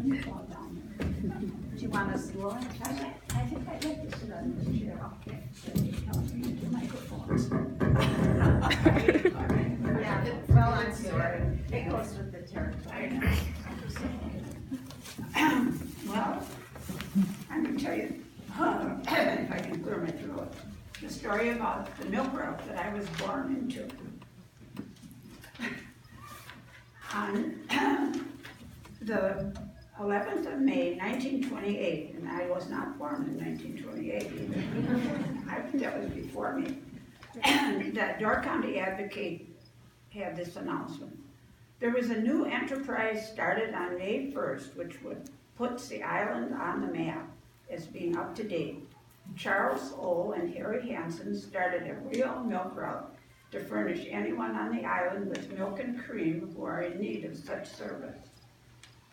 you fall down there. Do you want us to roll? I think I'd like to sit on this chair. Okay, so you tell me to do microphones. Yeah, well, I'm sorry. It goes with the territory. Well, I'm going to tell you, if I can clear my throat, the story about the milk route that I was born into. On the 11th of May, 1928, and I was not born in 1928 either. That was before me. And that Door County Advocate had this announcement. There was a new enterprise started on May 1st, which would put the island on the map as being up to date. Charles O. and Harry Hansen started a real milk route to furnish anyone on the island with milk and cream who are in need of such service.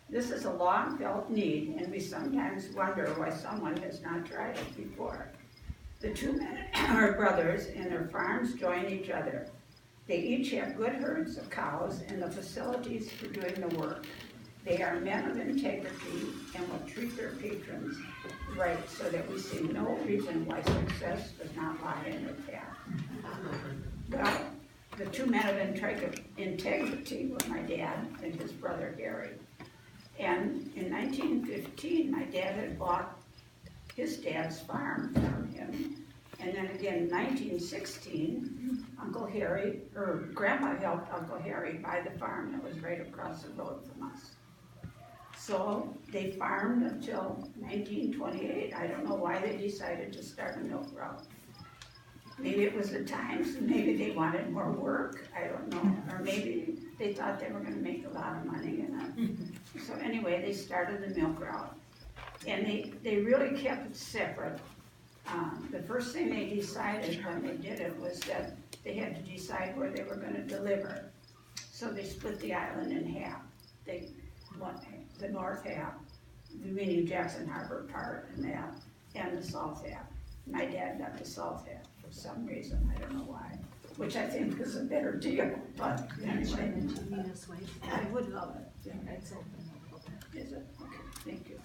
This is a long felt need, and we sometimes wonder why someone has not tried it before. The two men are brothers, and their farms join each other. They each have good herds of cows and the facilities for doing the work. They are men of integrity and will treat their patrons right, so that we see no reason why success does not lie in their path. Well, the two men of integrity were my dad and his brother Harry. And in 1915, my dad had bought his dad's farm from him. And then again, in 1916, Grandpa helped Uncle Harry buy the farm that was right across the road from us. So they farmed until 1928. I don't know why they decided to start a milk route. Maybe it was the times, and maybe they wanted more work, I don't know. Or maybe they thought they were gonna make a lot of money in it. So anyway, they started the milk route. And they really kept it separate. The first thing they decided when they did it was that they had to decide where they were gonna deliver. So they split the island in half. They went the north half, meaning Jackson Harbor part and that, and the south half. My dad got the south half for some reason, I don't know why, which I think is a better deal, but anyway. I would love it. Yeah. Is it? Okay, thank you.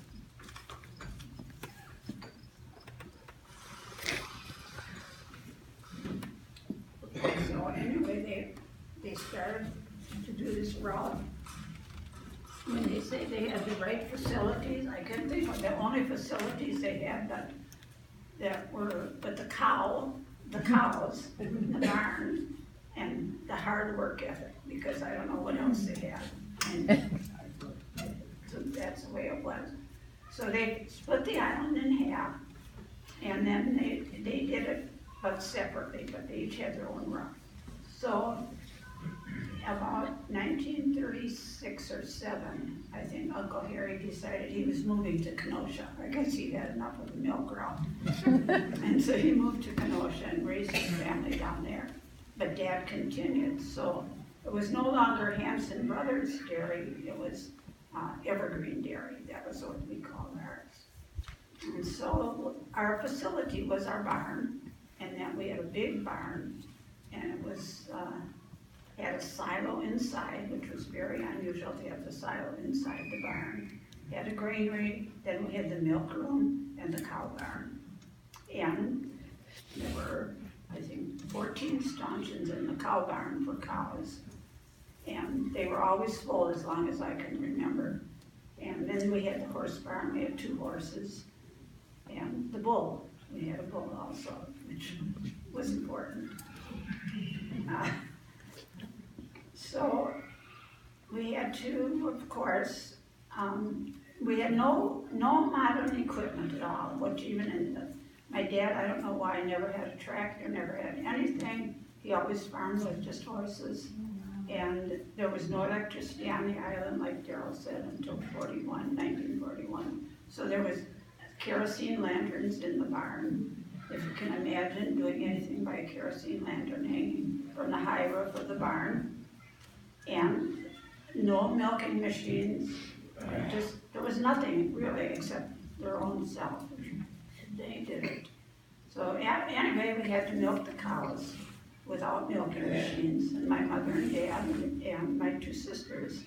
So anyway, they started to do this route. When they say they had the right facilities, I couldn't think of the only facilities they had that were, but the cows, the barn, and the hard work ethic, because I don't know what else they had. And so that's the way it was. So they split the island in half, and then they did it, but separately, but they each had their own route. So about 1936 or 7, I think Uncle Harry decided he was moving to Kenosha. I guess he had enough of the milk route. And so he moved to Kenosha and raised his family down there. But Dad continued, so it was no longer Hansen Brothers Dairy, it was Evergreen Dairy. That was what we called ours. And so our facility was our barn, and then we had a big barn, and it was had a silo inside, which was very unusual to have the silo inside the barn. Had a granary, then we had the milk room and the cow barn. And there were, I think, 14 stanchions in the cow barn for cows. And they were always full as long as I can remember. And then we had the horse barn, we had 2 horses, and the bull. We had a bull also, which was important. So we had to, of course, we had no modern equipment at all, which even in my dad, I don't know why, never had a tractor, never had anything. He always farmed with just horses. And there was no electricity on the island, like Darrell said, until 1941. So there was kerosene lanterns in the barn. If you can imagine doing anything by a kerosene lantern hanging from the high roof of the barn. And no milking machines, there was nothing really except their own self. They did it. So anyway, we had to milk the cows without milking machines. And my mother and dad and my 2 sisters,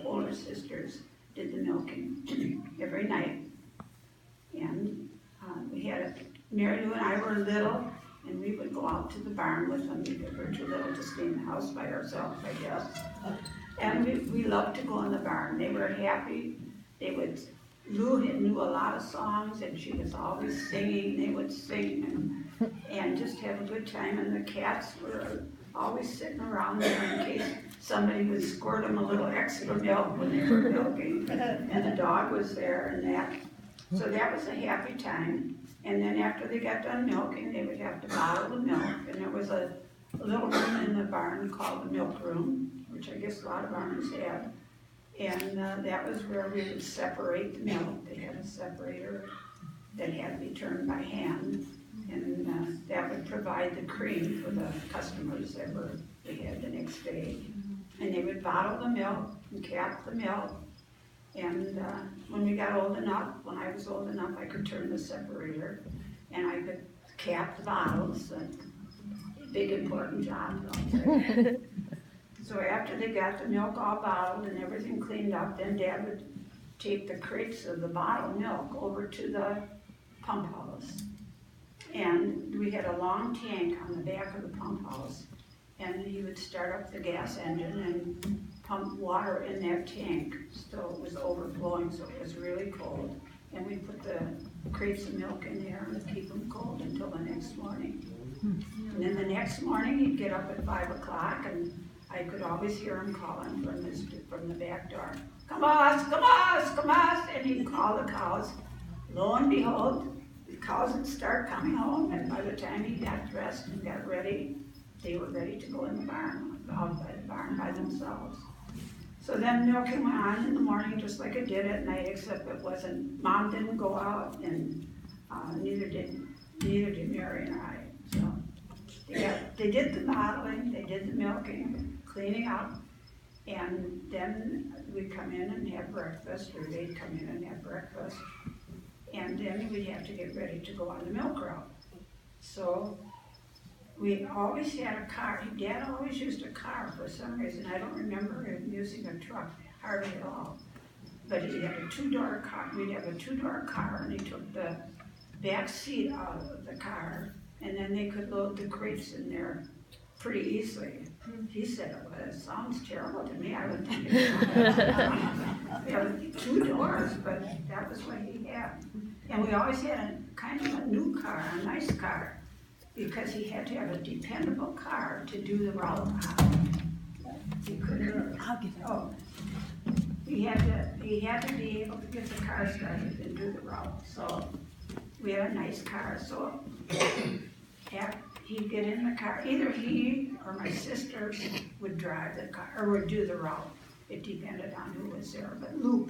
older sisters, did the milking every night. And we had a, Mary Lou and I were little, and we would go out to the barn with them because we were too little to stay in the house by ourselves, I guess. And we loved to go in the barn. They were happy. They would, Lou knew a lot of songs, and she was always singing. They would sing and just have a good time. And the cats were always sitting around there in case somebody would squirt them a little extra milk when they were milking. And the dog was there and that. So that was a happy time. And then after they got done milking, they would have to bottle the milk. And there was a little room in the barn called the milk room, which I guess a lot of barns have. And that was where we would separate the milk. They had a separator that had to be turned by hand. And that would provide the cream for the customers that they had the next day. And they would bottle the milk and cap the milk. And when we got old enough, when I was old enough, I could turn the separator and I could cap the bottles. Big important job, don't they? So after they got the milk all bottled and everything cleaned up, then Dad would take the crates of the bottled milk over to the pump house. And we had a long tank on the back of the pump house. And he would start up the gas engine and pump water in that tank, so it was overflowing, so it was really cold. And we put the crates of milk in there and keep them cold until the next morning. And then the next morning, he'd get up at 5 o'clock, and I could always hear him calling from the back door. Come on, come on, come on, and he'd call the cows. Lo and behold, the cows would start coming home, and by the time he got dressed and got ready, they were ready to go in the barn, out by the barn by themselves. So then milking went on in the morning just like it did at night, except it wasn't, Mom didn't go out, and neither did Mary and I. So they did the bottling, they did the milking, cleaning up, and then we'd come in and have breakfast, or they'd come in and have breakfast, and then we'd have to get ready to go on the milk route. So we always had a car. Dad always used a car for some reason. I don't remember him using a truck hardly at all. But he had a two-door car. We'd have a two-door car, and he took the back seat out of the car, and then they could load the crates in there pretty easily. He said, well, it sounds terrible to me. I would think there would be two doors, but that was what he had. And we always had a kind of a new car, a nice car, because he had to have a dependable car to do the route on. He couldn't, he had to be able to get the car started and do the route. So we had a nice car. So he'd get in the car. Either he or my sisters would drive the car or would do the route. It depended on who was there, but Lou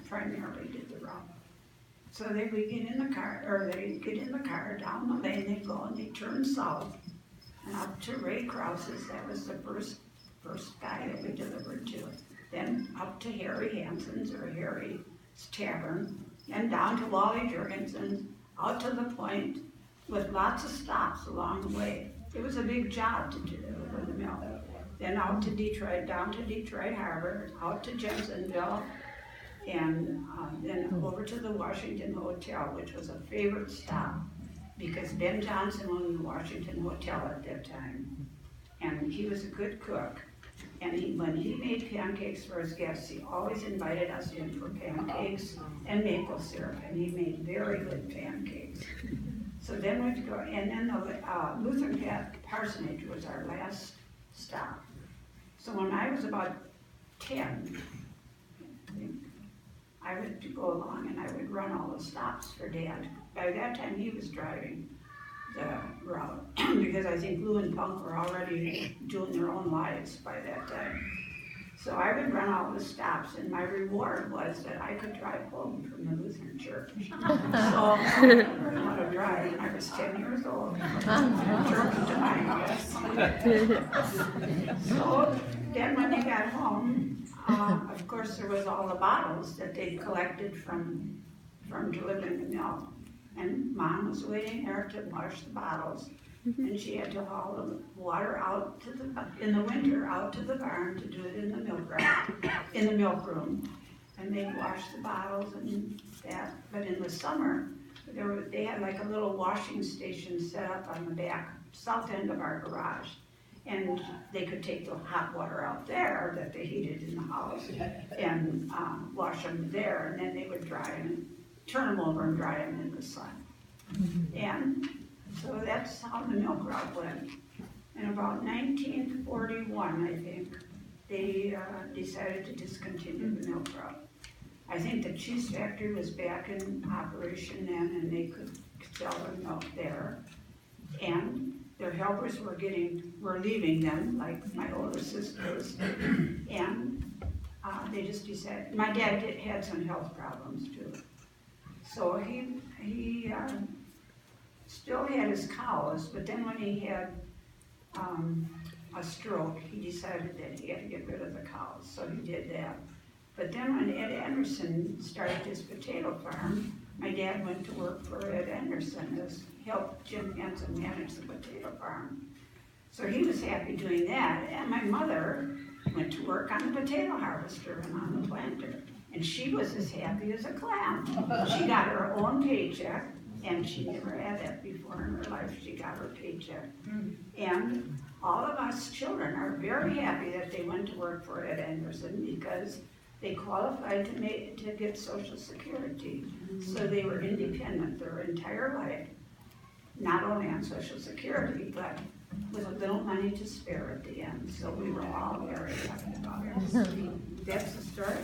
primarily did the route. So they would get in the car, or they'd get in the car, down the lane they'd go, and they'd turn south, and up to Ray Krause's. That was the first guy that we delivered to. Then up to Harry Hansen's, or Harry's Tavern, and down to Wally Jurgensen's, out to the point, with lots of stops along the way. It was a big job to deliver the milk. Then out to Detroit, down to Detroit Harbor, out to Jensenville, and then over to the Washington Hotel, which was a favorite stop because Ben Johnson owned the Washington Hotel at that time. And he was a good cook. And when he made pancakes for his guests, he always invited us in for pancakes and maple syrup. And he made very good pancakes. So then we'd go, and then the Lutheran Parsonage was our last stop. So when I was about 10, I would go along and I would run all the stops for Dad. By that time, he was driving the route because I think Lou and Punk were already doing their own lives by that time. So I would run all the stops, and my reward was that I could drive home from the Lutheran church. So I learned how to drive when I was 10 years old. Church to my house. So then when they got home, of course there was all the bottles that they collected from delivering the milk. And Mom was waiting there to wash the bottles. And she had to haul the water out in the winter, out to the barn to do it in the milk room. and they'd wash the bottles and that. But in the summer, they had like a little washing station set up on the back, south end of our garage. And they could take the hot water out there that they heated in the house and wash them there, and then they would dry them, turn them over and dry them in the sun. And so that's how the milk route went. In about 1941, I think, they decided to discontinue the milk route. I think the cheese factory was back in operation then, and they could sell their milk there. And their helpers were leaving them, like my older sisters, and they just decided, my dad had some health problems too. So he still had his cows, but then when he had a stroke, he decided that he had to get rid of the cows, so he did that. But then when Ed Anderson started his potato farm, my dad went to work for Ed Anderson, helped Jim Hansen manage the potato farm. So he was happy doing that, and my mother went to work on the potato harvester and on the planter. And she was as happy as a clam. She got her own paycheck, and she never had that before in her life. She got her paycheck. And all of us children are very happy that they went to work for Ed Anderson because they qualified to get Social Security. So they were independent their entire life, not only on Social Security, but with a little money to spare at the end. So we were all very happy about it. That's the story.